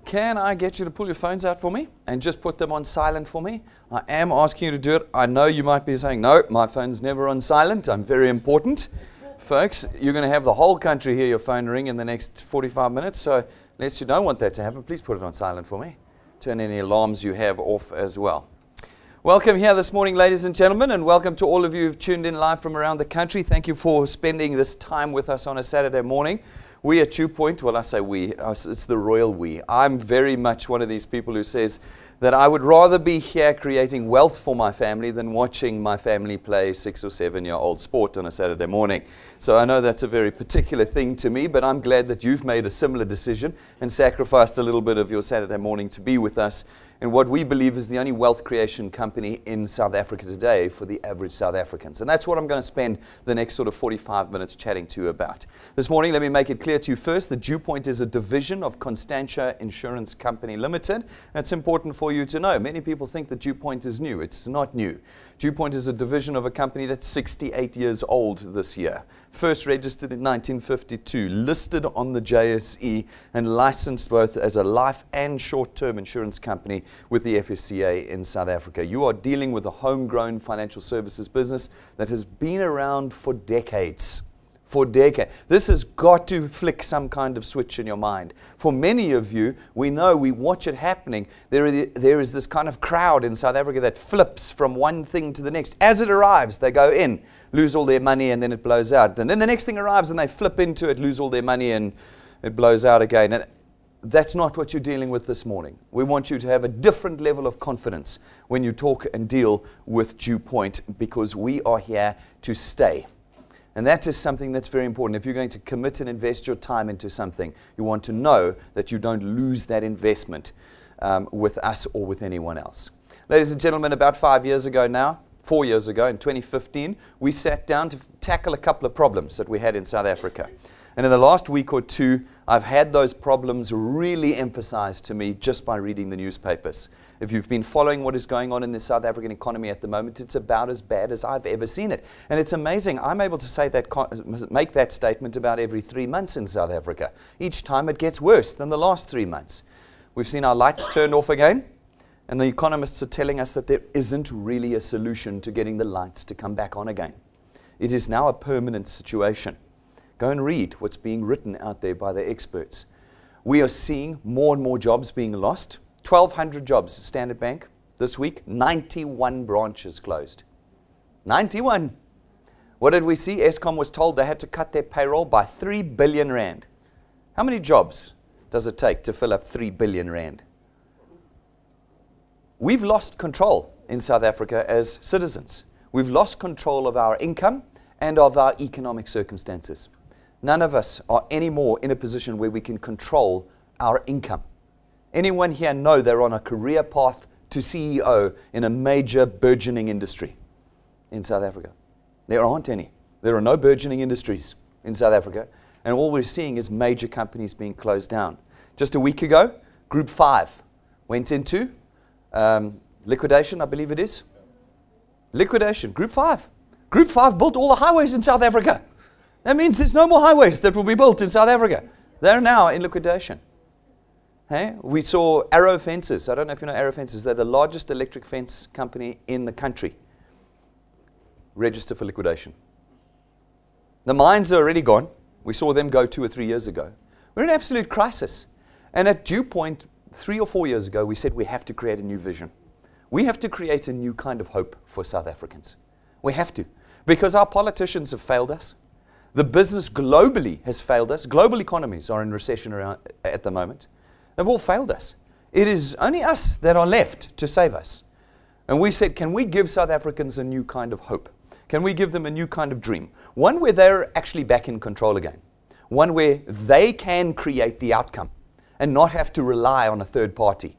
Can I get you to pull your phones out for me and just put them on silent for me? I am asking you to do it. I know you might be saying, no, my phone's never on silent. I'm very important. Folks, you're going to have the whole country hear your phone ring in the next 45 minutes. So unless you don't want that to happen, please put it on silent for me. Turn any alarms you have off as well. Welcome here this morning, ladies and gentlemen, and welcome to all of you who've tuned in live from around the country. Thank you for spending this time with us on a Saturday morning. We at DuePoint, well, I say we, it's the royal we. I'm very much one of these people who says that I would rather be here creating wealth for my family than watching my family play 6 or 7 year old sport on a Saturday morning. So I know that's a very particular thing to me, but I'm glad that you've made a similar decision and sacrificed a little bit of your Saturday morning to be with us in what we believe is the only wealth creation company in South Africa today for the average South Africans. And that's what I'm going to spend the next sort of 45 minutes chatting to you about. This morning, let me make it clear to you first that DuePoint is a division of Constantia Insurance Company Limited. That's important for you to know. Many people think that DuePoint is new. It's not new. DuePoint is a division of a company that's 68 years old this year. First registered in 1952, listed on the JSE, and licensed both as a life and short-term insurance company with the FSCA in South Africa. You are dealing with a homegrown financial services business that has been around for decades. For decades. This has got to flick some kind of switch in your mind. For many of you, we know, we watch it happening. There is this kind of crowd in South Africa that flips from one thing to the next. As it arrives, they go in, lose all their money, and then it blows out. And then the next thing arrives, and they flip into it, lose all their money, and it blows out again. And that's not what you're dealing with this morning. We want you to have a different level of confidence when you talk and deal with DuePoint, because we are here to stay. And that is something that's very important. If you're going to commit and invest your time into something, you want to know that you don't lose that investment with us or with anyone else. Ladies and gentlemen, about 4 years ago, in 2015, we sat down to tackle a couple of problems that we had in South Africa. And in the last week or two, I've had those problems really emphasized to me just by reading the newspapers. If you've been following what is going on in the South African economy at the moment, it's about as bad as I've ever seen it. And it's amazing. I'm able to say that, make that statement about every 3 months in South Africa. Each time it gets worse than the last 3 months. We've seen our lights turned off again, and the economists are telling us that there isn't really a solution to getting the lights to come back on again. It is now a permanent situation. Go and read what's being written out there by the experts. We are seeing more and more jobs being lost. 1,200 jobs at Standard Bank this week. 91 branches closed. 91. What did we see? Eskom was told they had to cut their payroll by 3 billion rand. How many jobs does it take to fill up 3 billion rand? We've lost control in South Africa as citizens. We've lost control of our income and of our economic circumstances. None of us are anymore in a position where we can control our income. Anyone here know they're on a career path to CEO in a major burgeoning industry in South Africa? There aren't any. There are no burgeoning industries in South Africa, and all we're seeing is major companies being closed down. Just a week ago, Group 5 went into liquidation, I believe it is. Liquidation, Group 5. Group 5 built all the highways in South Africa. That means there's no more highways that will be built in South Africa. They're now in liquidation. Hey? We saw Arrow Fences. I don't know if you know Arrow Fences. They're the largest electric fence company in the country. Register for liquidation. The mines are already gone. We saw them go 2 or 3 years ago. We're in absolute crisis. And at DuePoint, 3 or 4 years ago, we said we have to create a new vision. We have to create a new kind of hope for South Africans. We have to. Because our politicians have failed us. The business globally has failed us. Global economies are in recession at the moment. They've all failed us. It is only us that are left to save us. And we said, can we give South Africans a new kind of hope? Can we give them a new kind of dream? One where they're actually back in control again. One where they can create the outcome and not have to rely on a third party,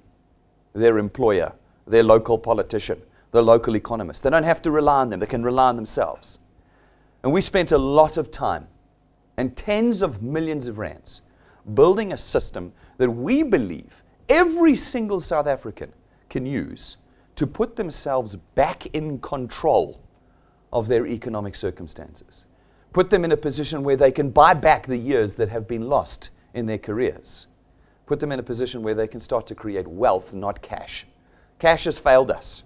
their employer, their local politician, the local economist. They don't have to rely on them. They can rely on themselves. And we spent a lot of time and tens of millions of rands building a system that we believe every single South African can use to put themselves back in control of their economic circumstances. Put them in a position where they can buy back the years that have been lost in their careers. put them in a position where they can start to create wealth, not cash. Cash has failed us.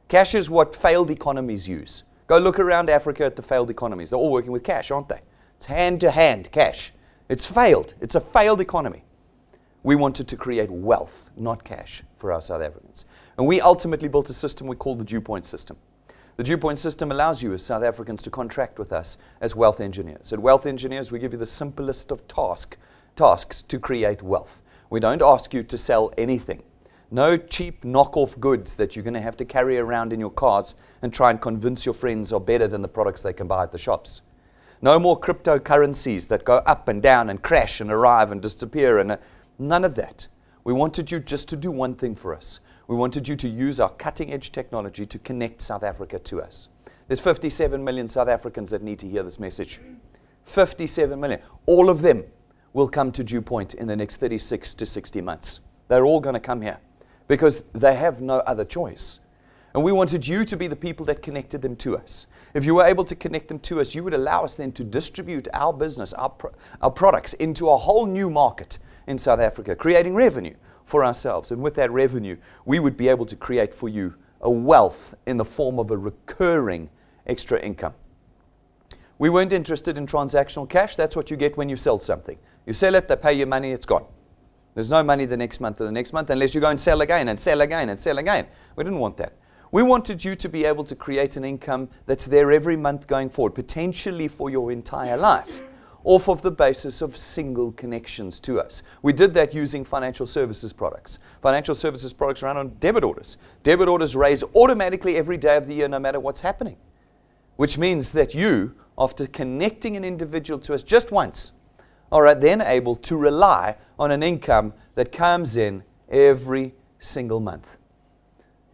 Cash is what failed economies use. Go look around Africa at the failed economies. They're all working with cash, aren't they? It's hand-to-hand cash. It's failed. It's a failed economy. We wanted to create wealth, not cash, for our South Africans. And we ultimately built a system we call the DuePoint system. The DuePoint system allows you as South Africans to contract with us as wealth engineers. At Wealth Engineers, we give you the simplest of tasks to create wealth. We don't ask you to sell anything. No cheap knockoff goods that you're going to have to carry around in your cars and try and convince your friends are better than the products they can buy at the shops. No more cryptocurrencies that go up and down and crash and arrive and disappear. And none of that. We wanted you just to do one thing for us. We wanted you to use our cutting-edge technology to connect South Africa to us. There's 57 million South Africans that need to hear this message. 57 million. All of them will come to DuePoint in the next 36 to 60 months. They're all going to come here because they have no other choice. And we wanted you to be the people that connected them to us. If you were able to connect them to us, you would allow us then to distribute our business, our products into a whole new market in South Africa, creating revenue for ourselves. And with that revenue, we would be able to create for you a wealth in the form of a recurring extra income. We weren't interested in transactional cash. That's what you get when you sell something. You sell it, they pay you money, it's gone. There's no money the next month or the next month unless you go and sell again and sell again and sell again. We didn't want that. We wanted you to be able to create an income that's there every month going forward, potentially for your entire life, off of the basis of single connections to us. We did that using financial services products. Financial services products run on debit orders. Debit orders raise automatically every day of the year no matter what's happening, which means that you, after connecting an individual to us just once, are then able to rely on an income that comes in every single month.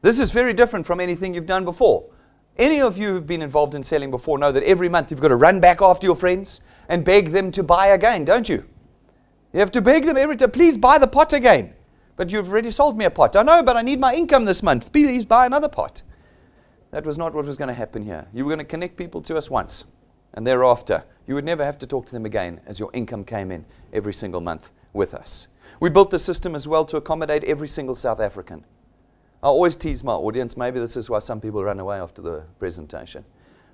This is very different from anything you've done before. Any of you who've been involved in selling before know that every month you've got to run back after your friends and beg them to buy again, don't you? You have to beg them every time, please buy the pot again. But you've already sold me a pot. I know, but I need my income this month. Please buy another pot. That was not what was going to happen here. You were going to connect people to us once, and thereafter, you would never have to talk to them again as your income came in every single month with us. We built the system as well to accommodate every single South African. I always tease my audience, maybe this is why some people run away after the presentation.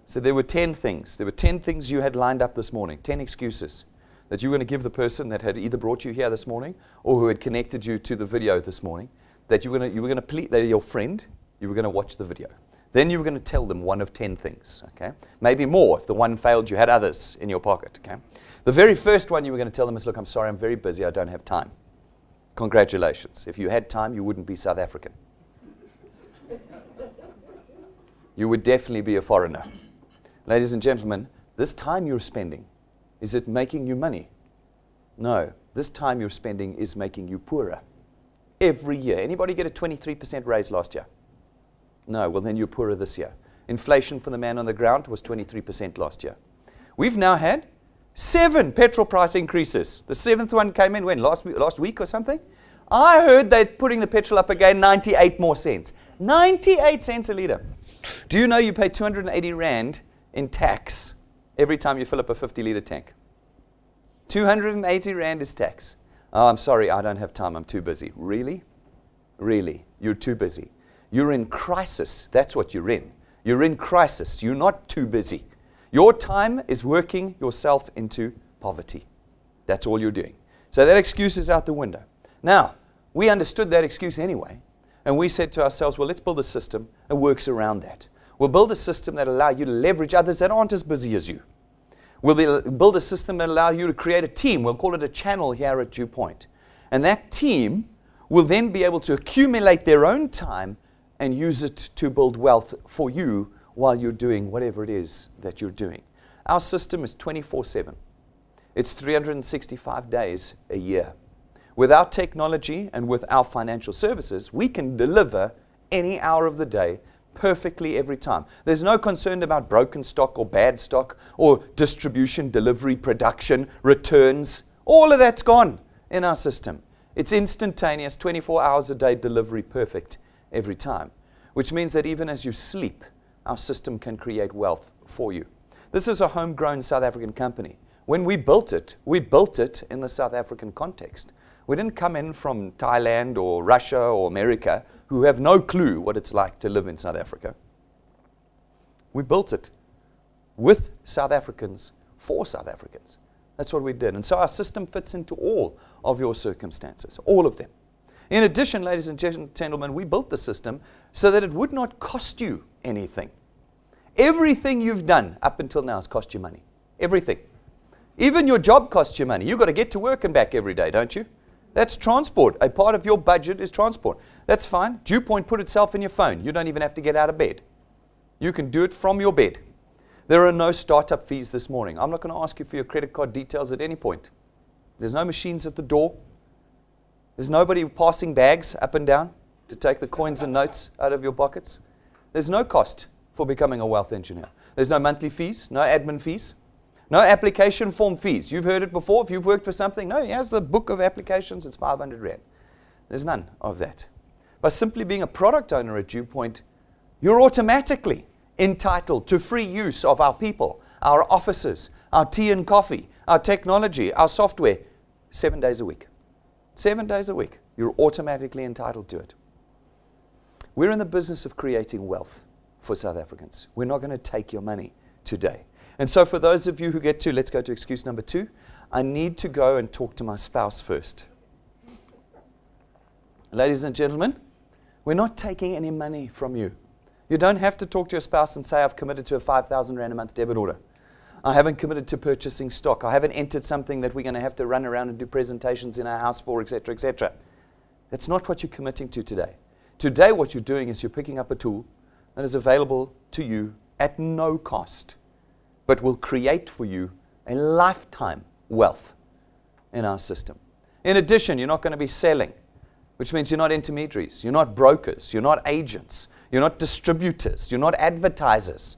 So there were 10 things. There were 10 things you had lined up this morning, 10 excuses that you were going to give the person that had either brought you here this morning or who had connected you to the video this morning, that you were going to plead, they're your friend, you were going to watch the video. Then you were going to tell them one of 10 things, okay? Maybe more. If the one failed, you had others in your pocket, okay? The very first one you were going to tell them is, look, I'm sorry, I'm very busy, I don't have time. Congratulations. If you had time, you wouldn't be South African. You would definitely be a foreigner. Ladies and gentlemen, this time you're spending, is it making you money? No. This time you're spending is making you poorer. Every year. Anybody get a 23% raise last year? No. Well, then you're poorer this year. Inflation for the man on the ground was 23% last year. We've now had 7 petrol price increases. The 7th one came in when? Last week or something? I heard they're putting the petrol up again 98 more cents. 98 cents a litre. Do you know you pay 280 Rand in tax every time you fill up a 50-litre tank? 280 Rand is tax. Oh, I'm sorry, I don't have time, I'm too busy. Really? Really? You're too busy. You're in crisis. That's what you're in. You're in crisis. You're not too busy. Your time is working yourself into poverty. That's all you're doing. So that excuse is out the window. Now, we understood that excuse anyway. And we said to ourselves, well, let's build a system that works around that. We'll build a system that allows you to leverage others that aren't as busy as you. We'll build a system that allows you to create a team. We'll call it a channel here at DuePoint. And that team will then be able to accumulate their own time and use it to build wealth for you while you're doing whatever it is that you're doing. Our system is 24/7. It's 365 days a year. With our technology and with our financial services, we can deliver any hour of the day perfectly every time. There's no concern about broken stock or bad stock or distribution, delivery, production, returns. All of that's gone in our system. It's instantaneous, 24 hours a day delivery, perfect every time, which means that even as you sleep, our system can create wealth for you. This is a homegrown South African company. When we built it in the South African context. We didn't come in from Thailand or Russia or America who have no clue what it's like to live in South Africa. We built it with South Africans for South Africans. That's what we did. And so our system fits into all of your circumstances, all of them. In addition, ladies and gentlemen, we built the system so that it would not cost you anything. Everything you've done up until now has cost you money. Everything. Even your job costs you money. You've got to get to work and back every day, don't you? That's transport. A part of your budget is transport. That's fine. DuePoint put itself in your phone. You don't even have to get out of bed. You can do it from your bed. There are no startup fees this morning. I'm not going to ask you for your credit card details at any point. There's no machines at the door. There's nobody passing bags up and down to take the coins and notes out of your pockets. There's no cost for becoming a wealth engineer. There's no monthly fees, no admin fees, no application form fees. You've heard it before. If you've worked for something, no, here's the book of applications. It's 500 Rand. There's none of that. By simply being a product owner at DuePoint, you're automatically entitled to free use of our people, our offices, our tea and coffee, our technology, our software, 7 days a week. 7 days a week. You're automatically entitled to it. We're in the business of creating wealth for South Africans. We're not going to take your money today. And so for those of you who get to, let's go to excuse number 2, I need to go and talk to my spouse first. Ladies and gentlemen, we're not taking any money from you. You don't have to talk to your spouse and say, I've committed to a 5,000 Rand a month debit order. I haven't committed to purchasing stock. I haven't entered something that we're going to have to run around and do presentations in our house for, etc., etc. That's not what you're committing to today. Today, what you're doing is you're picking up a tool that is available to you at no cost, but will create for you a lifetime wealth in our system. In addition, you're not going to be selling, which means you're not intermediaries, you're not brokers, you're not agents, you're not distributors, you're not advertisers.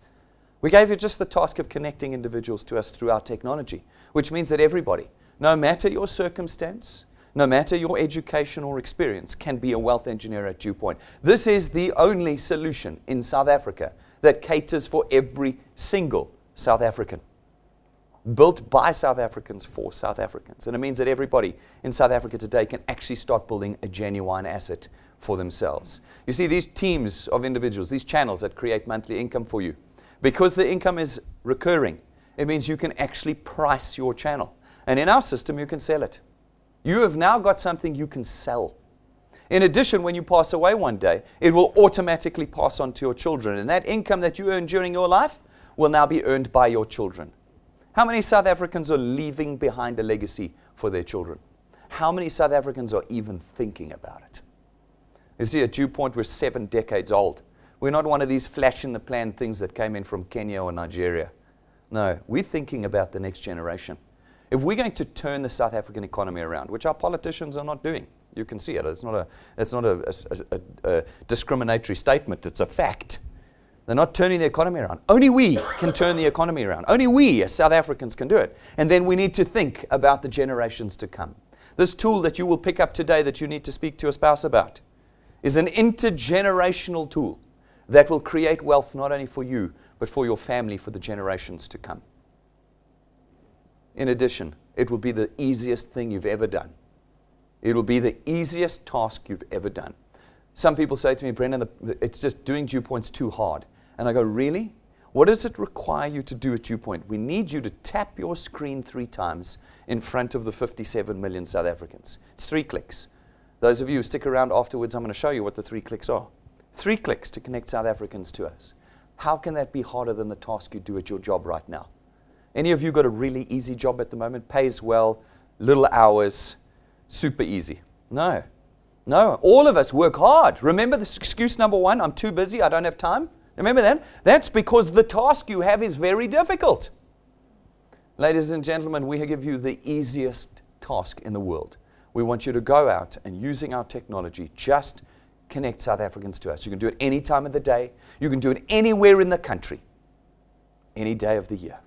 We gave you just the task of connecting individuals to us through our technology, which means that everybody, no matter your circumstance, no matter your education or experience, can be a wealth engineer at DuePoint. This is the only solution in South Africa that caters for every single South African. Built by South Africans for South Africans. And it means that everybody in South Africa today can actually start building a genuine asset for themselves. You see, these teams of individuals, these channels that create monthly income for you, because the income is recurring, it means you can actually price your channel. And in our system, you can sell it. You have now got something you can sell. In addition, when you pass away one day, it will automatically pass on to your children. And that income that you earn during your life will now be earned by your children. How many South Africans are leaving behind a legacy for their children? How many South Africans are even thinking about it? You see, at DuePoint, we're 7 decades old. We're not one of these flash-in-the-pan things that came in from Kenya or Nigeria. No, we're thinking about the next generation. If we're going to turn the South African economy around, which our politicians are not doing, you can see it. It's not a discriminatory statement. It's a fact. They're not turning the economy around. Only we can turn the economy around. Only we as South Africans can do it. And then we need to think about the generations to come. This tool that you will pick up today that you need to speak to a spouse about is an intergenerational tool that will create wealth not only for you, but for your family for the generations to come. In addition, it will be the easiest thing you've ever done. It will be the easiest task you've ever done. Some people say to me, Brendan, it's just doing DuePoint's too hard. And I go, really? What does it require you to do at DuePoint? We need you to tap your screen 3 times in front of the 57 million South Africans. It's 3 clicks. Those of you who stick around afterwards, I'm going to show you what the 3 clicks are. 3 clicks to connect South Africans to us. How can that be harder than the task you do at your job right now? Any of you got a really easy job at the moment? Pays well, little hours, super easy? No. No, all of us work hard. Remember this excuse number 1, I'm too busy, I don't have time? Remember that? That's because the task you have is very difficult. Ladies and gentlemen, we give you the easiest task in the world. We want you to go out and using our technology, just connect South Africans to us. You can do it any time of the day. You can do it anywhere in the country, any day of the year.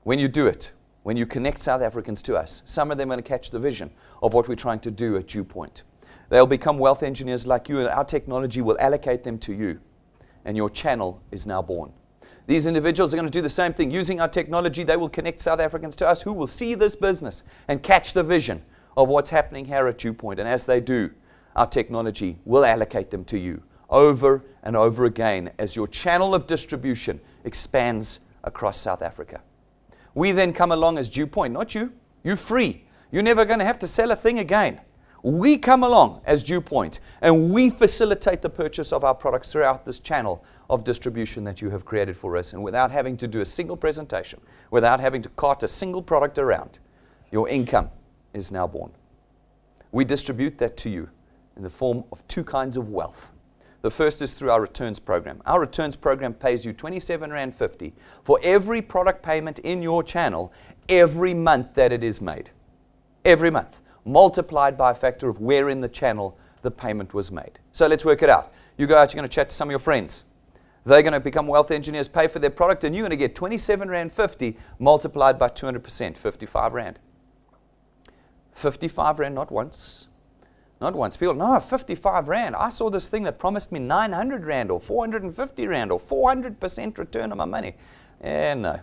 When you do it, when you connect South Africans to us, some of them are going to catch the vision of what we're trying to do at DuePoint. They'll become wealth engineers like you, and our technology will allocate them to you. And your channel is now born. These individuals are going to do the same thing. Using our technology, they will connect South Africans to us who will see this business and catch the vision of what's happening here at DuePoint. And as they do, our technology will allocate them to you over and over again as your channel of distribution expands across South Africa. We then come along as DuePoint, not you. You're free. You're never going to have to sell a thing again. We come along as DuePoint and we facilitate the purchase of our products throughout this channel of distribution that you have created for us, and without having to do a single presentation, without having to cart a single product around, your income is now born. We distribute that to you in the form of two kinds of wealth. The first is through our returns program. Our returns program pays you R27.50 for every product payment in your channel every month that it is made. Every month, multiplied by a factor of where in the channel the payment was made. So let's work it out. You go out, you're going to chat to some of your friends. They're going to become wealth engineers, pay for their product, and you're going to get R27.50 multiplied by 200%, 55 Rand. 55 Rand, not once. Not once. People, no, 55 Rand. I saw this thing that promised me 900 Rand or 450 Rand or 400% return on my money. No.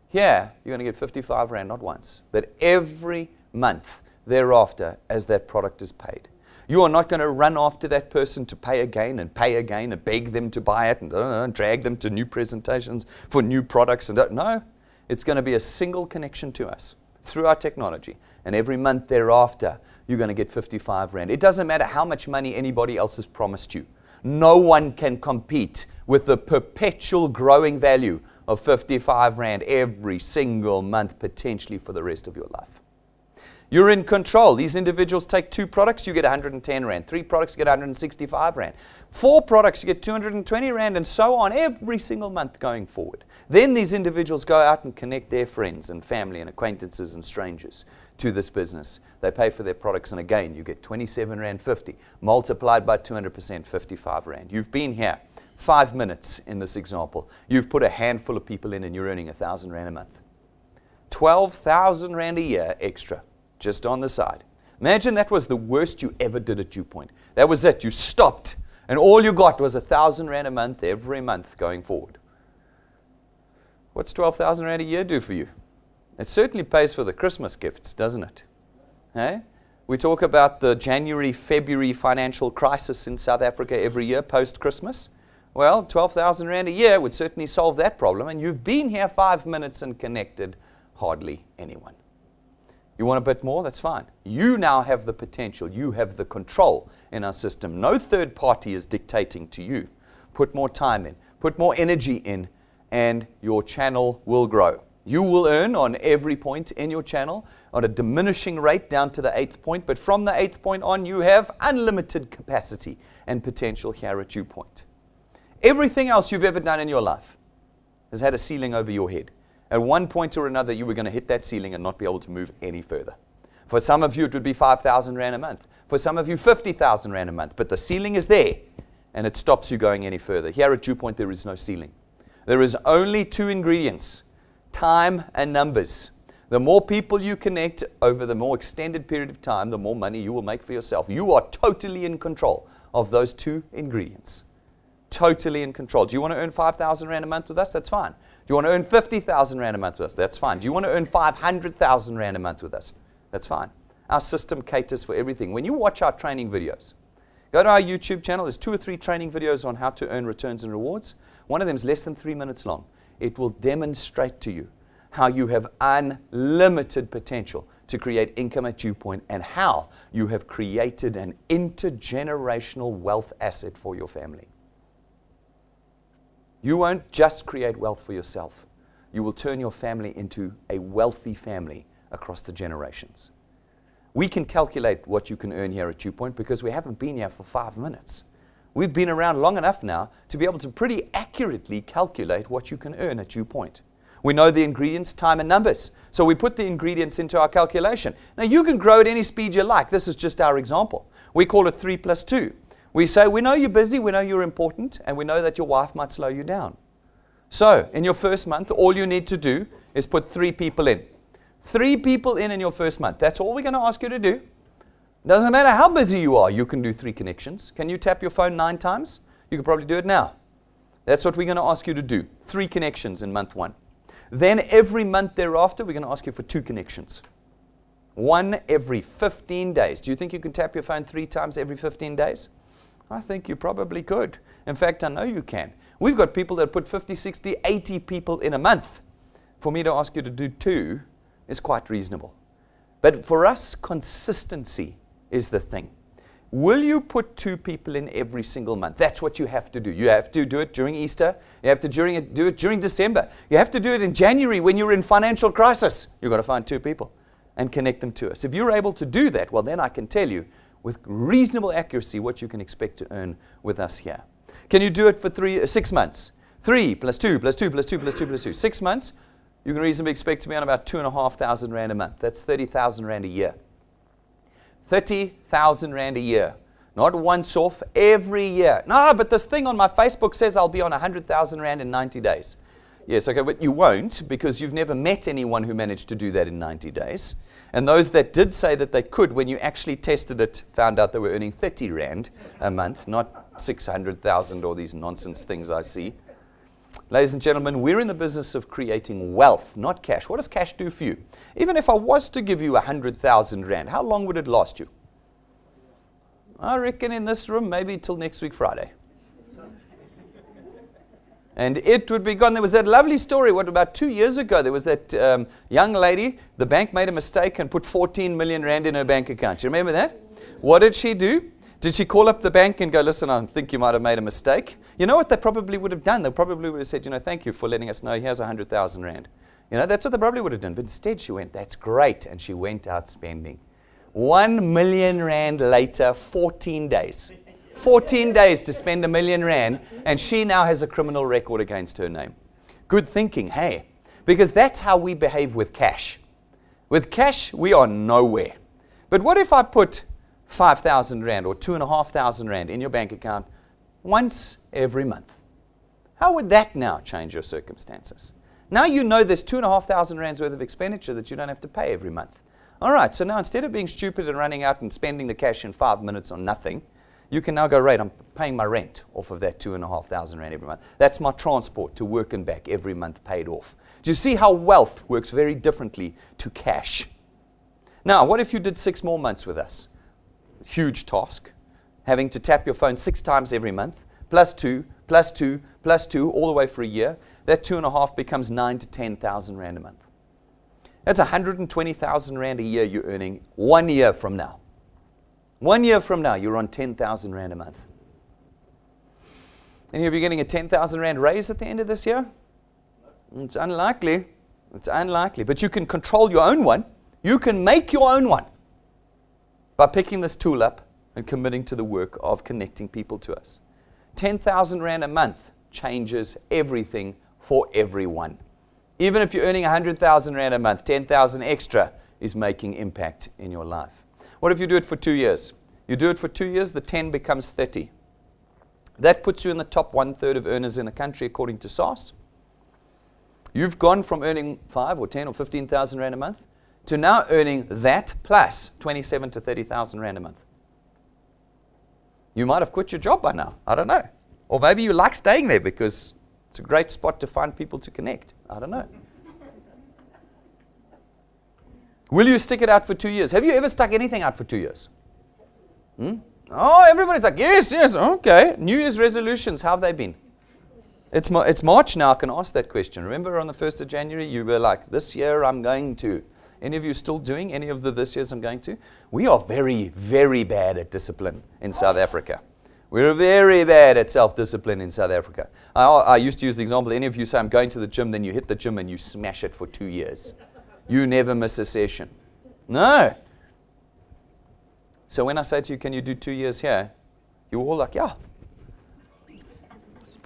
Here, you're going to get 55 Rand, not once, but every month thereafter as that product is paid. You are not going to run after that person to pay again and beg them to buy it and drag them to new presentations for new products. No, it's going to be a single connection to us through our technology. And every month thereafter, you're going to get 55 Rand. It doesn't matter how much money anybody else has promised you. No one can compete with the perpetual growing value of 55 Rand every single month, potentially for the rest of your life. You're in control. These individuals take 2 products, you get 110 Rand. 3 products, you get 165 Rand. 4 products, you get 220 Rand, and so on every single month going forward. Then these individuals go out and connect their friends and family and acquaintances and strangers to this business. They pay for their products, and again, you get 27.50 Rand multiplied by 200%, 55 Rand. You've been here 5 minutes in this example. You've put a handful of people in, and you're earning 1,000 Rand a month. 12,000 Rand a year extra. Just on the side. Imagine that was the worst you ever did at DuePoint. That was it. You stopped, and all you got was 1,000 Rand a month every month going forward. What's 12,000 Rand a year do for you? It certainly pays for the Christmas gifts, doesn't it? Hey? We talk about the January, February financial crisis in South Africa every year post-Christmas. Well, 12,000 Rand a year would certainly solve that problem, and you've been here 5 minutes and connected hardly anyone. You want a bit more? That's fine. You now have the potential. You have the control in our system. No third party is dictating to you. Put more time in. Put more energy in, and your channel will grow. You will earn on every point in your channel on a diminishing rate down to the 8th point, but from the 8th point on, you have unlimited capacity and potential here at DuePoint. Everything else you've ever done in your life has had a ceiling over your head. At one point or another, you were going to hit that ceiling and not be able to move any further. For some of you, it would be 5,000 Rand a month. For some of you, 50,000 Rand a month. But the ceiling is there, and it stops you going any further. Here at DuePoint, there is no ceiling. There is only 2 ingredients, time and numbers. The more people you connect over the more extended period of time, the more money you will make for yourself. You are totally in control of those 2 ingredients. Totally in control. Do you want to earn 5,000 Rand a month with us? That's fine. Do you want to earn 50,000 Rand a month with us? That's fine. Do you want to earn 500,000 Rand a month with us? That's fine. Our system caters for everything. When you watch our training videos, go to our YouTube channel. There's 2 or 3 training videos on how to earn returns and rewards. One of them is less than 3 minutes long. It will demonstrate to you how you have unlimited potential to create income at DuePoint and how you have created an intergenerational wealth asset for your family. You won't just create wealth for yourself. You will turn your family into a wealthy family across the generations. We can calculate what you can earn here at DuePoint because we haven't been here for 5 minutes. We've been around long enough now to be able to pretty accurately calculate what you can earn at DuePoint. We know the ingredients, time, and numbers. So we put the ingredients into our calculation. Now you can grow at any speed you like. This is just our example. We call it 3 + 2. We say, we know you're busy, we know you're important, and we know that your wife might slow you down. So, in your first month, all you need to do is put 3 people in. 3 people in your first month. That's all we're going to ask you to do. Doesn't matter how busy you are, you can do 3 connections. Can you tap your phone 9 times? You can probably do it now. That's what we're going to ask you to do. 3 connections in month 1. Then every month thereafter, we're going to ask you for 2 connections. One every 15 days. Do you think you can tap your phone 3 times every 15 days? I think you probably could. In fact, I know you can. We've got people that put 50, 60, 80 people in a month. For me to ask you to do 2 is quite reasonable. But for us, consistency is the thing. Will you put 2 people in every single month? That's what you have to do. You have to do it during Easter. You have to do it during December. You have to do it in January when you're in financial crisis. You've got to find 2 people and connect them to us. If you're able to do that, well, then I can tell you with reasonable accuracy what you can expect to earn with us here. Can you do it for 6 months? 3 plus 2 plus 2 plus 2 plus 2 plus 2. 6 months, you can reasonably expect to be on about 2,500 Rand a month. That's 30,000 Rand a year. 30,000 Rand a year. Not once off, every year. No, but this thing on my Facebook says I'll be on 100,000 Rand in 90 days. Yes, okay, but you won't because you've never met anyone who managed to do that in 90 days. And those that did say that they could, when you actually tested it, found out they were earning 30 Rand a month, not 600,000 or these nonsense things I see. Ladies and gentlemen, we're in the business of creating wealth, not cash. What does cash do for you? Even if I was to give you 100,000 Rand, how long would it last you? I reckon in this room, maybe till next week Friday. And it would be gone. There was that lovely story, about 2 years ago, there was that young lady, the bank made a mistake and put 14 million Rand in her bank account. You remember that? What did she do? Did she call up the bank and go, listen, I think you might have made a mistake? You know what they probably would have done? They probably would have said, thank you for letting us know. Here's 100,000 Rand. That's what they probably would have done. But instead she went, that's great. And she went out spending. 1 million Rand later, 14 days. 14 days to spend 1 million Rand. And she now has a criminal record against her name. Good thinking, hey? Because that's how we behave with cash. With cash, we are nowhere. But what if I put 5,000 Rand or 2,500 Rand in your bank account once every month? How would that now change your circumstances? Now you know there's 2,500 Rands worth of expenditure that you don't have to pay every month. All right, so now instead of being stupid and running out and spending the cash in 5 minutes on nothing, you can now go, right, I'm paying my rent off of that 2,500 Rand every month. That's my transport to work and back every month paid off. Do you see how wealth works very differently to cash? Now, what if you did 6 more months with us? Huge task, having to tap your phone 6 times every month, plus 2, plus 2, plus 2, all the way for a year. That 2.5 becomes 9,000 to 10,000 Rand a month. That's 120,000 Rand a year you're earning 1 year from now. 1 year from now, you're on 10,000 Rand a month. Any of you getting a 10,000 Rand raise at the end of this year? It's unlikely. It's unlikely. But you can control your own one. You can make your own one by picking this tool up and committing to the work of connecting people to us. 10,000 Rand a month changes everything for everyone. Even if you're earning 100,000 Rand a month, 10,000 extra is making impact in your life. What if you do it for 2 years? You do it for 2 years, the 10 becomes 30. That puts you in the top 1/3 of earners in the country according to SARS. You've gone from earning 5 or 10 or 15,000 Rand a month to now earning that plus 27 to 30,000 Rand a month. You might have quit your job by now. I don't know. Or maybe you like staying there because it's a great spot to find people to connect. I don't know. Will you stick it out for 2 years? Have you ever stuck anything out for 2 years? Oh, everybody's like, yes, yes, okay. New Year's resolutions, how have they been? It's March now, I can ask that question. Remember on the 1st of January, you were like, this year I'm going to. Any of you still doing any of the this years I'm going to? We are very, very bad at discipline in South Africa. We're very bad at self-discipline in South Africa. I used to use the example, any of you say, I'm going to the gym, then you hit the gym and you smash it for 2 years. You never miss a session. No. So when I say to you, can you do 2 years here? You're all like, yeah.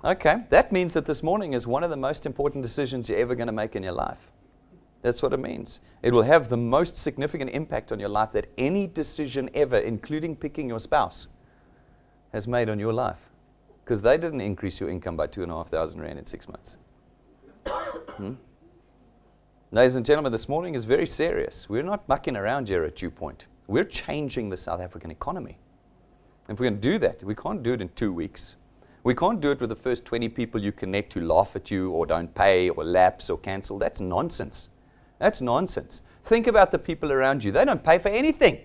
Okay, that means that this morning is one of the most important decisions you're ever going to make in your life. That's what it means. It will have the most significant impact on your life that any decision ever, including picking your spouse, has made on your life. Because they didn't increase your income by 2,500 Rand in 6 months. Ladies and gentlemen, this morning is very serious. We're not mucking around here at DuePoint. We're changing the South African economy. If we're going to do that, we can't do it in 2 weeks. We can't do it with the first 20 people you connect who laugh at you or don't pay or lapse or cancel. That's nonsense. That's nonsense. Think about the people around you. They don't pay for anything.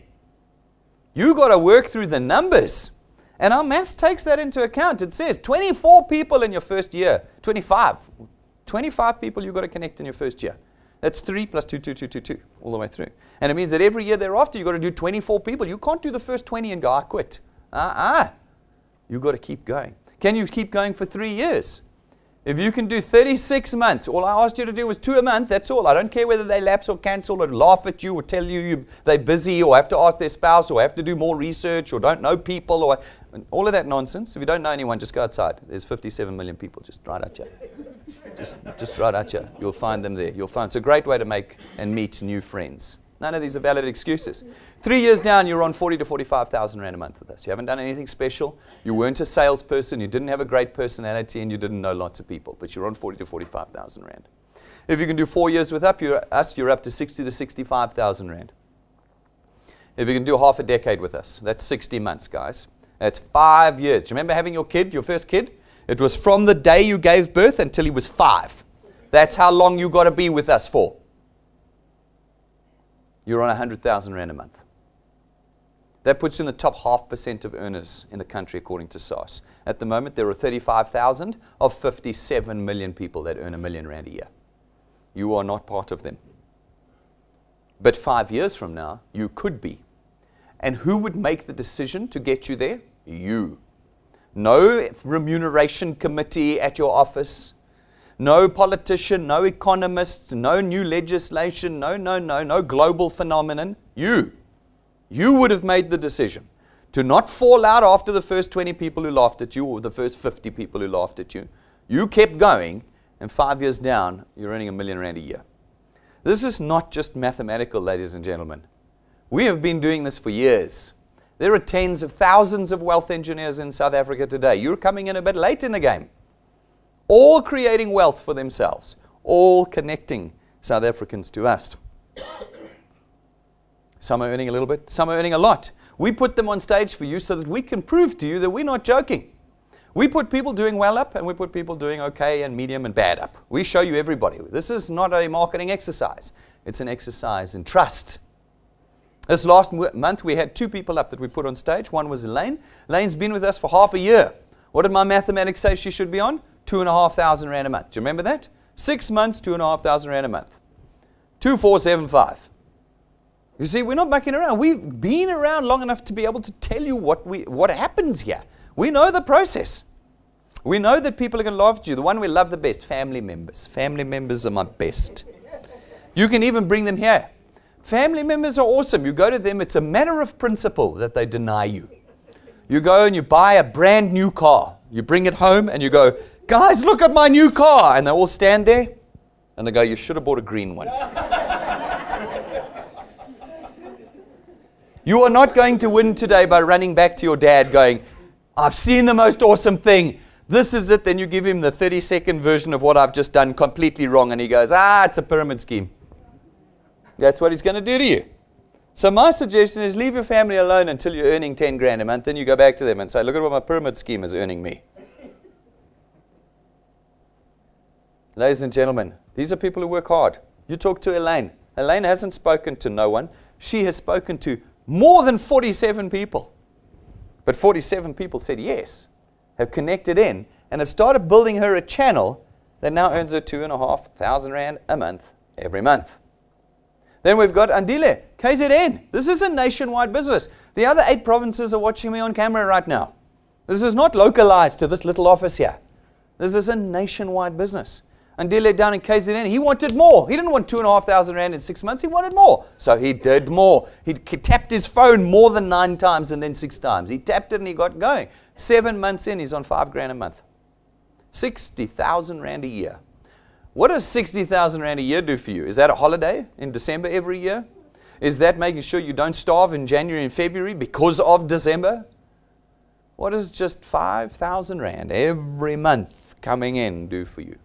You got to work through the numbers. And our maths takes that into account. It says 24 people in your first year. 25. 25 people you've got to connect in your first year. That's 3 plus 2, 2, 2, 2, 2, all the way through. And it means that every year thereafter, you've got to do 24 people. You can't do the first 20 and go, I quit. You've got to keep going. Can you keep going for 3 years? If you can do 36 months, all I asked you to do was 2 a month, that's all. I don't care whether they lapse or cancel or laugh at you or tell you they're busy or have to ask their spouse or have to do more research or don't know people or all of that nonsense. If you don't know anyone, just go outside. There's 57 million people just right out here. Just right out here. You'll find them there. It's a great way to make and meet new friends. None of these are valid excuses. 3 years down, you're on 40 to 45,000 Rand a month with us. You haven't done anything special. You weren't a salesperson. You didn't have a great personality, and you didn't know lots of people. But you're on 40 to 45,000 Rand. If you can do 4 years with us, you're up to 60 to 65,000 Rand. If you can do half a decade with us, that's 60 months, guys. That's 5 years. Do you remember having your kid, your first kid? It was from the day you gave birth until he was 5. That's how long you got to be with us for. You're on 100,000 Rand a month. That puts you in the top 0.5% of earners in the country according to SARS. At the moment, there are 35,000 of 57 million people that earn R1 million a year. You are not part of them. But 5 years from now, you could be. And who would make the decision to get you there? You. No remuneration committee at your office. No politician, no economist, no new legislation, no global phenomenon. You would have made the decision to not fall out after the first 20 people who laughed at you or the first 50 people who laughed at you. You kept going, and 5 years down, you're earning R1 million a year. This is not just mathematical, ladies and gentlemen. We have been doing this for years. There are tens of thousands of wealth engineers in South Africa today. You're coming in a bit late in the game. All creating wealth for themselves, all connecting South Africans to us. Some are earning a little bit, some are earning a lot. We put them on stage for you so that we can prove to you that we're not joking. We put people doing well up and we put people doing okay and medium and bad up. We show you everybody. This is not a marketing exercise. It's an exercise in trust. This last month we had 2 people up that we put on stage. One was Elaine. Elaine's been with us for half a year. What did my mathematics say she should be on? 2,500 Rand a month. Do you remember that? 6 months, 2,500 Rand a month. 2,475. You see, we're not mucking around. We've been around long enough to be able to tell you what happens here. We know the process. We know that people are going to laugh at you. The one we love the best, family members. Family members are my best. You can even bring them here. Family members are awesome. You go to them, it's a matter of principle that they deny you. You go and you buy a brand new car. You bring it home and you go, guys, look at my new car. And they all stand there and they go, you should have bought a green one. You are not going to win today by running back to your dad going, I've seen the most awesome thing. This is it. Then you give him the 30-second version of what I've just done completely wrong. And he goes, it's a pyramid scheme. That's what he's going to do to you. So my suggestion is leave your family alone until you're earning 10 grand a month. Then you go back to them and say, look at what my pyramid scheme is earning me. Ladies and gentlemen, these are people who work hard. You talk to Elaine. Elaine hasn't spoken to no one. She has spoken to more than 47 people. But 47 people said yes, have connected in, and have started building her a channel that now earns her 2,500 Rand a month every month. Then we've got Andile, KZN. This is a nationwide business. The other 8 provinces are watching me on camera right now. This is not localized to this little office here. This is a nationwide business. Andile down in KZN, he wanted more. He didn't want 2,500 Rand in 6 months. He wanted more. So he did more. He tapped his phone more than 9 times and then 6 times. He tapped it and he got going. 7 months in, he's on 5 grand a month. 60,000 Rand a year. What does 60,000 Rand a year do for you? Is that a holiday in December every year? Is that making sure you don't starve in January and February because of December? What does just 5,000 Rand every month coming in do for you?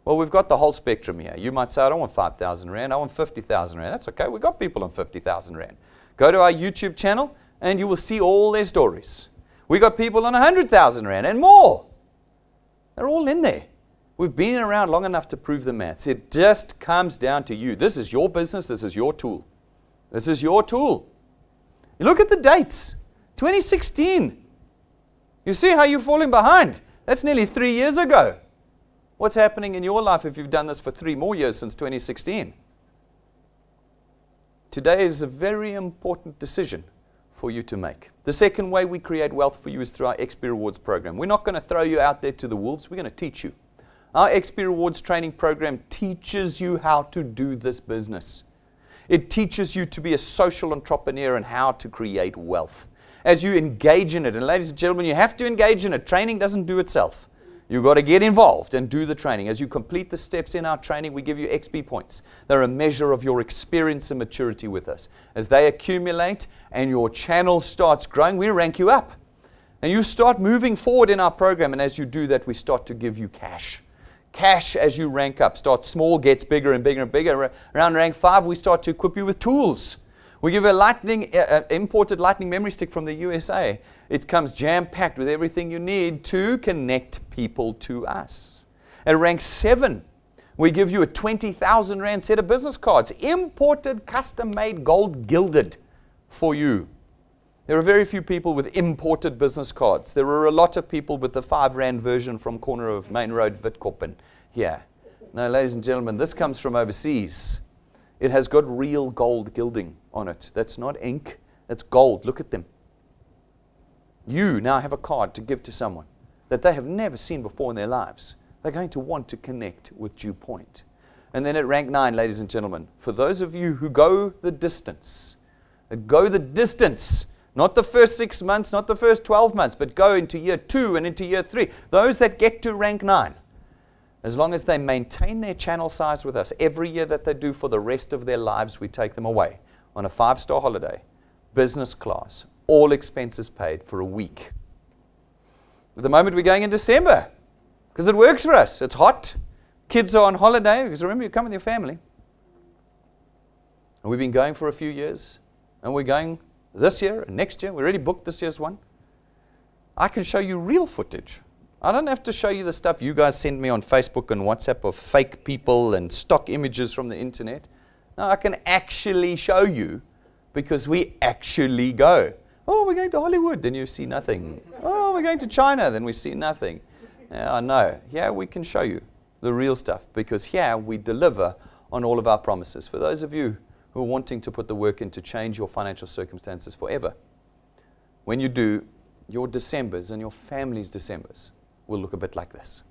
Well, we've got the whole spectrum here. You might say, I don't want 5,000 Rand, I want 50,000 Rand. That's okay, we've got people on 50,000 Rand. Go to our YouTube channel and you will see all their stories. We got people on 100,000 Rand and more. They're all in there. We've been around long enough to prove the maths. It just comes down to you. This is your business. This is your tool. This is your tool. You look at the dates. 2016. You see how you're falling behind. That's nearly 3 years ago. What's happening in your life if you've done this for 3 more years since 2016? Today is a very important decision for you to make. The second way we create wealth for you is through our XP Rewards program. We're not going to throw you out there to the wolves. We're going to teach you. Our XP Rewards training program teaches you how to do this business. It teaches you to be a social entrepreneur and how to create wealth. As you engage in it, and ladies and gentlemen, you have to engage in it. Training doesn't do itself. You've got to get involved and do the training. As you complete the steps in our training, we give you XP points. They're a measure of your experience and maturity with us. As they accumulate and your channel starts growing, we rank you up. And you start moving forward in our program, and as you do that, we start to give you cash. Cash, as you rank up, starts small, gets bigger and bigger and bigger. Around rank 5, we start to equip you with tools. We give a imported lightning memory stick from the USA. It comes jam-packed with everything you need to connect people to us. At rank 7, we give you a 20,000 Rand set of business cards, imported, custom-made, gold gilded for you. There are very few people with imported business cards. There are a lot of people with the 5 Rand version from corner of Main Road, Witkoppen here. No, ladies and gentlemen, this comes from overseas. It has got real gold gilding on it. That's not ink, that's gold. Look at them. You now have a card to give to someone that they have never seen before in their lives. They're going to want to connect with DuePoint. And then at rank 9, ladies and gentlemen, for those of you who go the distance, not the first 6 months, not the first 12 months, but go into year 2 and into year 3, those that get to rank 9, as long as they maintain their channel size with us, every year that they do for the rest of their lives, we take them away on a 5-star holiday, business class, all expenses paid for a week. At the moment, we're going in December because it works for us. It's hot. Kids are on holiday because remember, you come with your family. And we've been going for a few years, and we're going this year and next year. We already booked this year's one. I can show you real footage. I don't have to show you the stuff you guys send me on Facebook and WhatsApp of fake people and stock images from the internet. No, I can actually show you because we actually go. Oh, we're going to Hollywood, then you see nothing. Oh, we're going to China, then we see nothing. Yeah, I know. Here we can show you the real stuff because here we deliver on all of our promises. For those of you who are wanting to put the work in to change your financial circumstances forever, when you do, your Decembers and your family's Decembers will look a bit like this.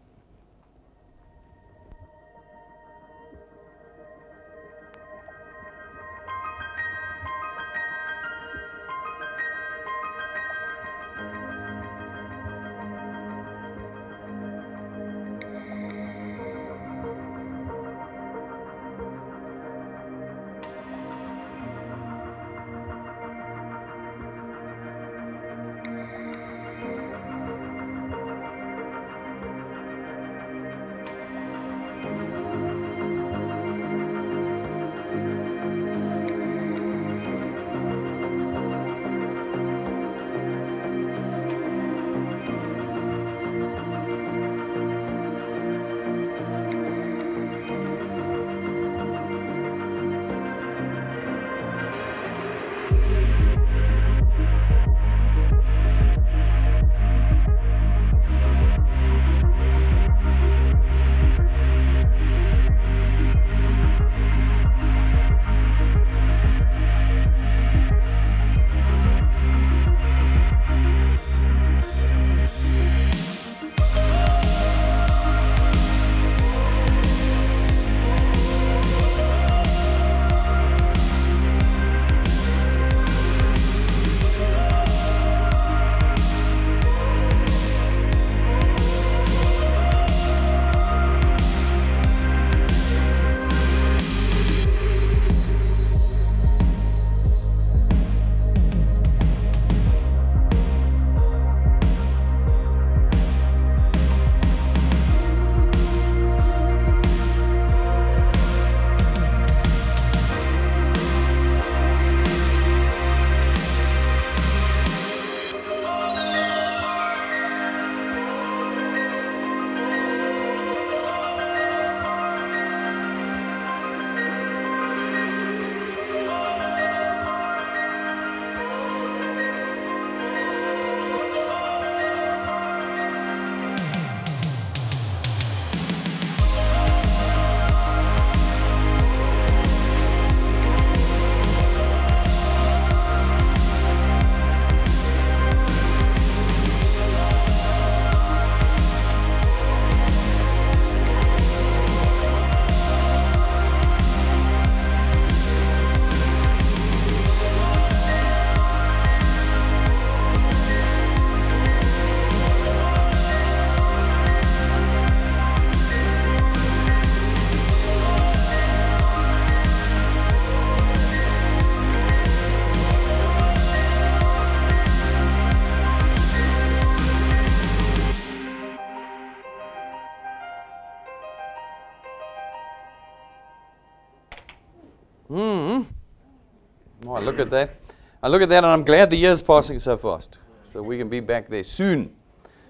Oh, I look at that. I look at that and I'm glad the year's passing so fast. So we can be back there soon.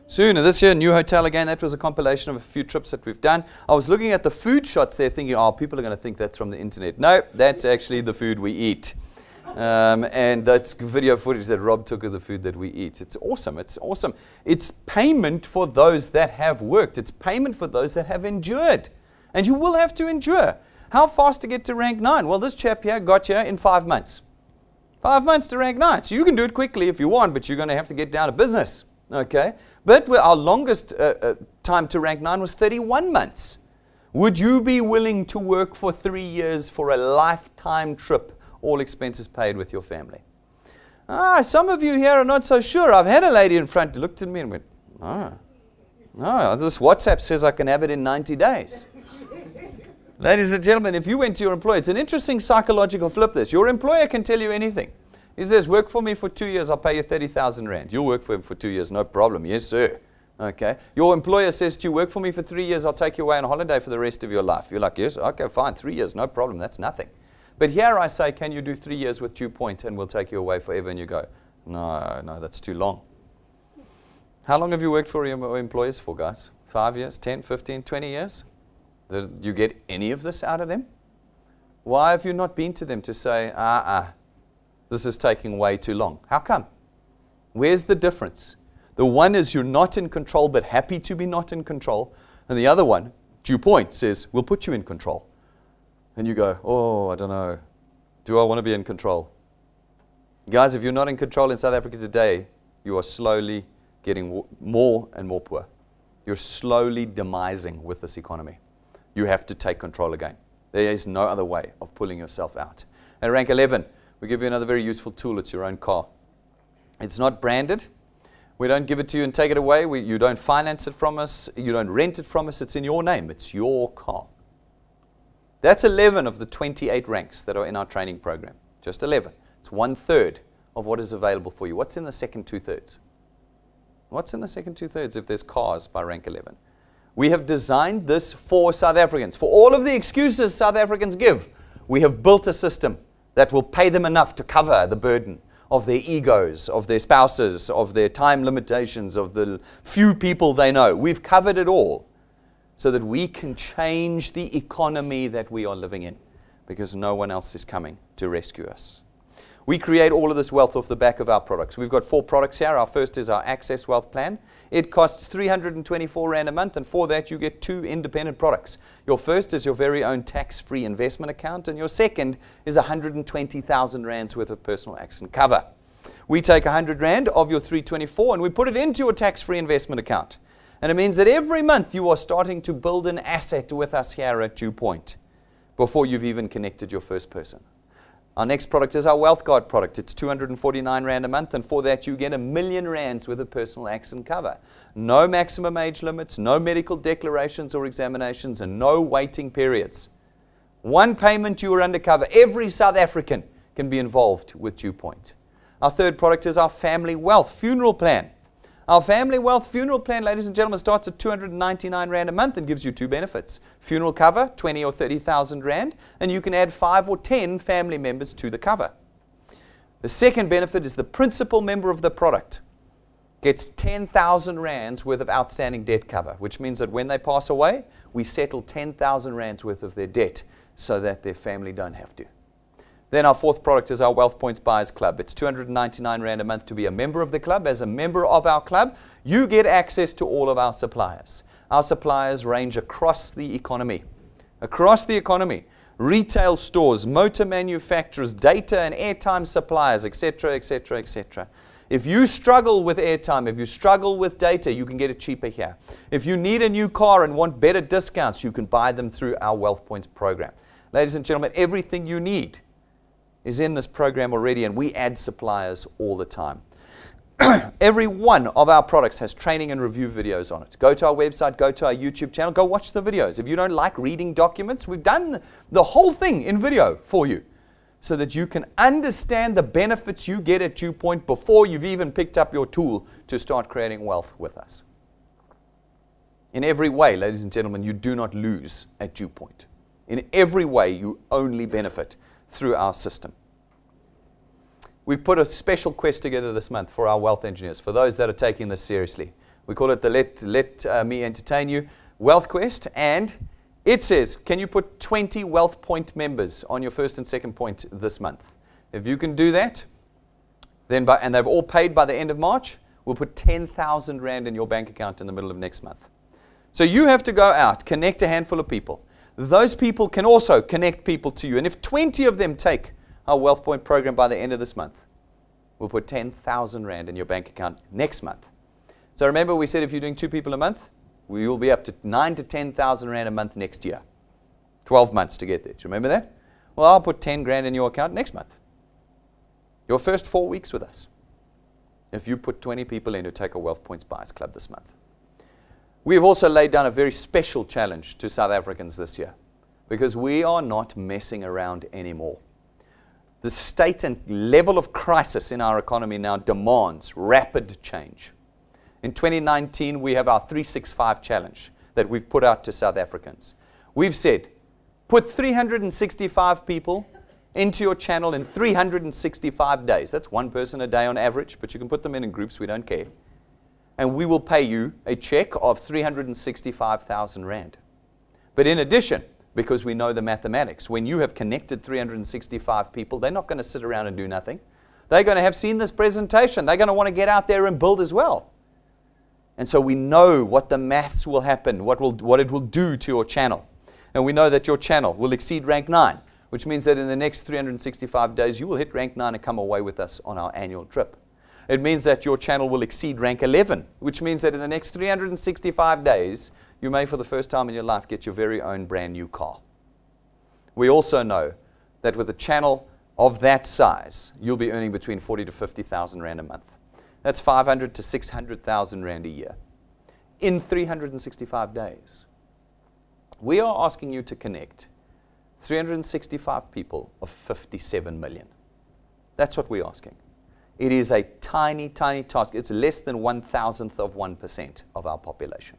Soon. And this year, new hotel again. That was a compilation of a few trips that we've done. I was looking at the food shots there thinking, oh, people are going to think that's from the internet. No, that's actually the food we eat. And that's video footage that Rob took of the food that we eat. It's awesome. It's awesome. It's payment for those that have worked. It's payment for those that have endured. And you will have to endure. How fast to get to rank 9? Well, this chap here got here in 5 months. 5 months to rank 9. So you can do it quickly if you want, but you're going to have to get down to business. Okay? But our longest time to rank 9 was 31 months. Would you be willing to work for 3 years for a lifetime trip, all expenses paid with your family? Some of you here are not so sure. I've had a lady in front who looked at me and went, no, this WhatsApp says I can have it in 90 days. Ladies and gentlemen, if you went to your employer, it's an interesting psychological flip this. Your employer can tell you anything. He says, work for me for 2 years, I'll pay you 30,000 rand. You'll work for him for 2 years, no problem. Yes, sir. Okay. Your employer says to you, work for me for 3 years, I'll take you away on holiday for the rest of your life. You're like, yes, okay, fine, 3 years, no problem, that's nothing. But here I say, can you do 3 years with DuePoint and we'll take you away forever? And you go, no, that's too long. How long have you worked for your employers for, guys? 5 years, 10, 15, 20 years? Did you get any of this out of them? Why have you not been to them to say, this is taking way too long? How come? Where's the difference? The one is you're not in control but happy to be not in control. And the other one, DuePoint, says, we'll put you in control. And you go, oh, I don't know. Do I want to be in control? Guys, if you're not in control in South Africa today, you are slowly getting more and more poor. You're slowly demising with this economy. You have to take control again. There is no other way of pulling yourself out. At rank 11, we give you another very useful tool. It's your own car. It's not branded. We don't give it to you and take it away. You don't finance it from us. You don't rent it from us. It's in your name. It's your car. That's 11 of the 28 ranks that are in our training program. Just 11. It's 1/3 of what is available for you. What's in the second 2/3? What's in the second 2/3 if there's cars by rank 11? We have designed this for South Africans. For all of the excuses South Africans give, we have built a system that will pay them enough to cover the burden of their egos, of their spouses, of their time limitations, of the few people they know. We've covered it all so that we can change the economy that we are living in because no one else is coming to rescue us. We create all of this wealth off the back of our products. We've got 4 products here. Our first is our Access Wealth Plan. It costs 324 Rand a month, and for that you get 2 independent products. Your first is your very own tax-free investment account, and your second is 120,000 Rands worth of personal accident cover. We take 100 Rand of your 324 and we put it into a tax-free investment account. And it means that every month you are starting to build an asset with us here at DuePoint before you've even connected your first person. Our next product is our Wealth Guard product. It's 249 Rand a month, and for that you get 1 million rands worth of personal accident cover. No maximum age limits, no medical declarations or examinations, and no waiting periods. One payment, you are undercover. Every South African can be involved with DuePoint. Our third product is our Family Wealth Funeral Plan. Our Family Wealth Funeral Plan, ladies and gentlemen, starts at 299 Rand a month and gives you 2 benefits. Funeral cover, 20 or 30,000 Rand, and you can add 5 or 10 family members to the cover. The second benefit is the principal member of the product gets 10,000 Rands worth of outstanding debt cover, which means that when they pass away, we settle 10,000 Rands worth of their debt so that their family don't have to. Then our fourth product is our Wealth Points Buyers Club. It's 299 Rand a month to be a member of the club. As a member of our club, you get access to all of our suppliers. Our suppliers range across the economy. Across the economy. Retail stores, motor manufacturers, data and airtime suppliers, etc., etc., etc. If you struggle with airtime, if you struggle with data, you can get it cheaper here. If you need a new car and want better discounts, you can buy them through our Wealth Points program. Ladies and gentlemen, everything you need is in this program already, and we add suppliers all the time. Every one of our products has training and review videos on it. Go to our website, go to our YouTube channel, go watch the videos. If you don't like reading documents, we've done the whole thing in video for you so that you can understand the benefits you get at DuePoint before you've even picked up your tool to start creating wealth with us. In every way, ladies and gentlemen, you do not lose at DuePoint. In every way, you only benefit through our system. we've put a special quest together this month for our wealth engineers, for those that are taking this seriously. We call it the Let Me Entertain You Wealth Quest, and it says, can you put 20 Wealth Point members on your first and second point this month? If you can do that, then and they've all paid by the end of March, we'll put 10,000 Rand in your bank account in the middle of next month. So you have to go out, connect a handful of people. Those people can also connect people to you. And if 20 of them take our Wealth Point program by the end of this month, we'll put 10,000 Rand in your bank account next month. So remember, we said if you're doing 2 people a month, we will be up to 9,000 to 10,000 Rand a month next year. 12 months to get there. Do you remember that? Well, I'll put 10 grand in your account next month. Your first 4 weeks with us. If you put 20 people in to take a Wealth Points Buyers Club this month. We have also laid down a very special challenge to South Africans this year, because we are not messing around anymore. The state and level of crisis in our economy now demands rapid change. In 2019, we have our 365 challenge that we've put out to South Africans. We've said, put 365 people into your channel in 365 days. That's one person a day on average, but you can put them in groups, we don't care. And we will pay you a check of 365,000 Rand. But in addition, because we know the mathematics, when you have connected 365 people, they're not going to sit around and do nothing. They're going to have seen this presentation. They're going to want to get out there and build as well. And so we know what the maths will happen, what it will do to your channel. And we know that your channel will exceed rank 9, which means that in the next 365 days, you will hit rank 9 and come away with us on our annual trip. It means that your channel will exceed rank 11, which means that in the next 365 days, you may for the first time in your life get your very own brand new car. We also know that with a channel of that size, you'll be earning between 40 to 50,000 Rand a month. That's 500 to 600,000 Rand a year in 365 days. We are asking you to connect 365 people of 57 million. That's what we're asking. It is a tiny, tiny task. It's less than 1,000th of 1% of our population.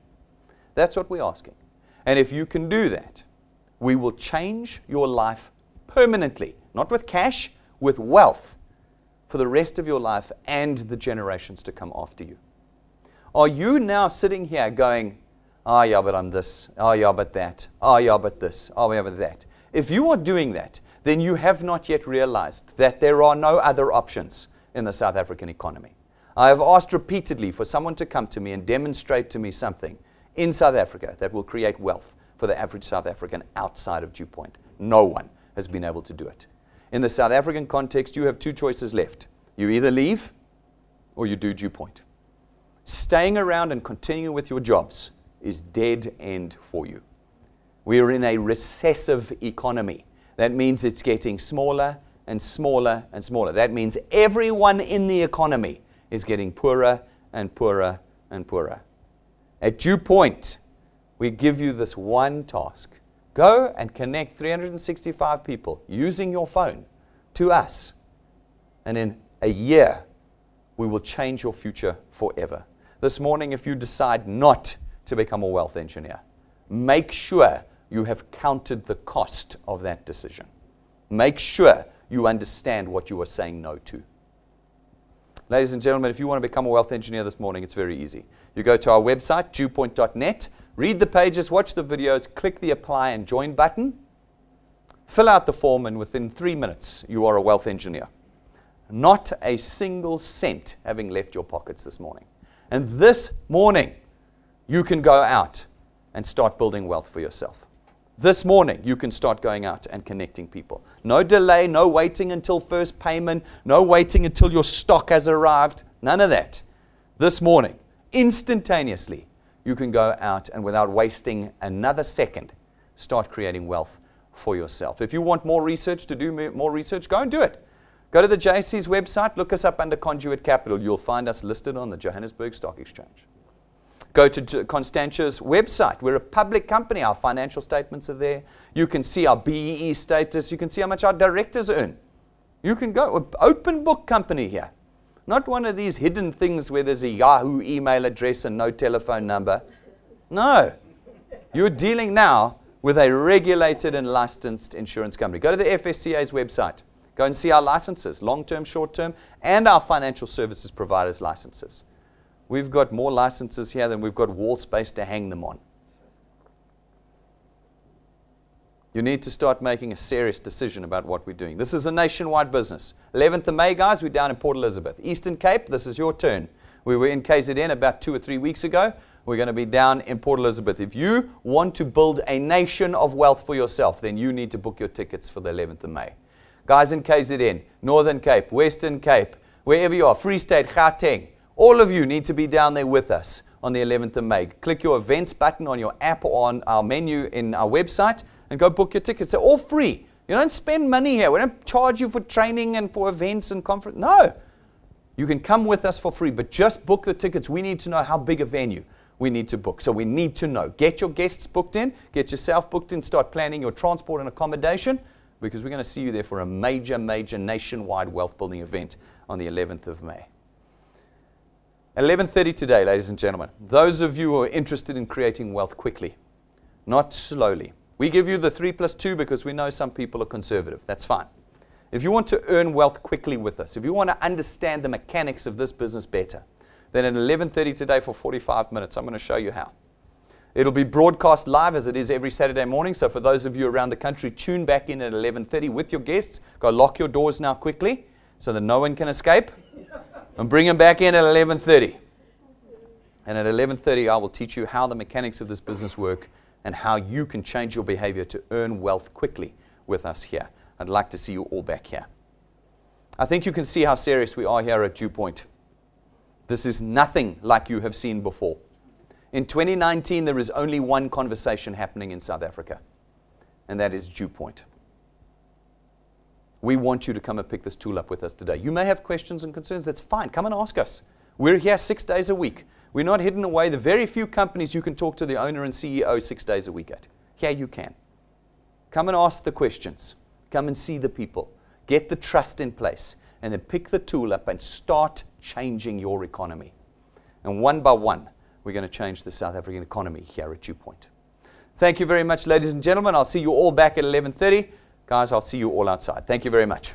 That's what we're asking. And if you can do that, we will change your life permanently. Not with cash, with wealth for the rest of your life and the generations to come after you. Are you now sitting here going, oh yeah, but I'm this. Oh yeah, but that. Oh yeah, but this. Oh yeah, but that. If you are doing that, then you have not yet realized that there are no other options in the South African economy. I have asked repeatedly for someone to come to me and demonstrate to me something in South Africa that will create wealth for the average South African outside of DuePoint. No one has been able to do it. In the South African context, you have 2 choices left. You either leave or you do DuePoint. Staying around and continuing with your jobs is dead end for you. We are in a recessive economy. That means it's getting smaller and smaller and smaller. That means everyone in the economy is getting poorer and poorer and poorer. At DuePoint, we give you this one task. Go and connect 365 people using your phone to us. And in a year, we will change your future forever. This morning, if you decide not to become a wealth engineer, make sure you have counted the cost of that decision. Make sure you understand what you are saying no to. Ladies and gentlemen, if you want to become a wealth engineer this morning, it's very easy. You go to our website, DuePoint.net, read the pages, watch the videos, click the apply and join button, fill out the form, and within 3 minutes, you are a wealth engineer. Not a single cent having left your pockets this morning. And this morning, you can go out and start building wealth for yourself. This morning, you can start going out and connecting people. No delay, no waiting until first payment, no waiting until your stock has arrived. None of that. This morning, instantaneously, you can go out and without wasting another second, start creating wealth for yourself. If you want more research, to do more research, go and do it. Go to the JSE's website, look us up under Conduit Capital. You'll find us listed on the Johannesburg Stock Exchange. Go to Constantia's website. We're a public company. Our financial statements are there. You can see our BEE status. You can see how much our directors earn. You can go, open book company here. Not one of these hidden things where there's a Yahoo email address and no telephone number. No. You're dealing now with a regulated and licensed insurance company. Go to the FSCA's website. Go and see our licenses, long-term, short-term, and our financial services providers' licenses. We've got more licenses here than we've got wall space to hang them on. You need to start making a serious decision about what we're doing. This is a nationwide business. 11th of May, guys, we're down in Port Elizabeth. Eastern Cape, this is your turn. We were in KZN about 2 or 3 weeks ago. We're going to be down in Port Elizabeth. If you want to build a nation of wealth for yourself, then you need to book your tickets for the 11th of May. Guys in KZN, Northern Cape, Western Cape, wherever you are, Free State, Gauteng, all of you need to be down there with us on the 11th of May. Click your events button on your app or on our menu in our website and go book your tickets. They're all free. You don't spend money here. We don't charge you for training and for events and conference. No. You can come with us for free, but just book the tickets. We need to know how big a venue we need to book. So we need to know. Get your guests booked in. Get yourself booked in. Start planning your transport and accommodation, because we're going to see you there for a major, major nationwide wealth building event on the 11th of May. 11:30 today, ladies and gentlemen. Those of you who are interested in creating wealth quickly, not slowly. We give you the 3+2 because we know some people are conservative. That's fine. If you want to earn wealth quickly with us, if you want to understand the mechanics of this business better, then at 11:30 today for 45 minutes, I'm going to show you how. It'll be broadcast live as it is every Saturday morning. So for those of you around the country, tune back in at 11:30 with your guests. Go lock your doors now quickly so that no one can escape. And bring them back in at 11:30. And at 11:30, I will teach you how the mechanics of this business work and how you can change your behavior to earn wealth quickly with us here. I'd like to see you all back here. I think you can see how serious we are here at DuePoint. This is nothing like you have seen before. In 2019, there is only one conversation happening in South Africa, and that is DuePoint. We want you to come and pick this tool up with us today. You may have questions and concerns. That's fine. Come and ask us. We're here 6 days a week. We're not hidden away. The very few companies you can talk to the owner and CEO 6 days a week at. Here you can. Come and ask the questions. Come and see the people. Get the trust in place. And then pick the tool up and start changing your economy. And one by one, we're going to change the South African economy here at DuePoint. Thank you very much, ladies and gentlemen. I'll see you all back at 11:30. Guys, I'll see you all outside. Thank you very much.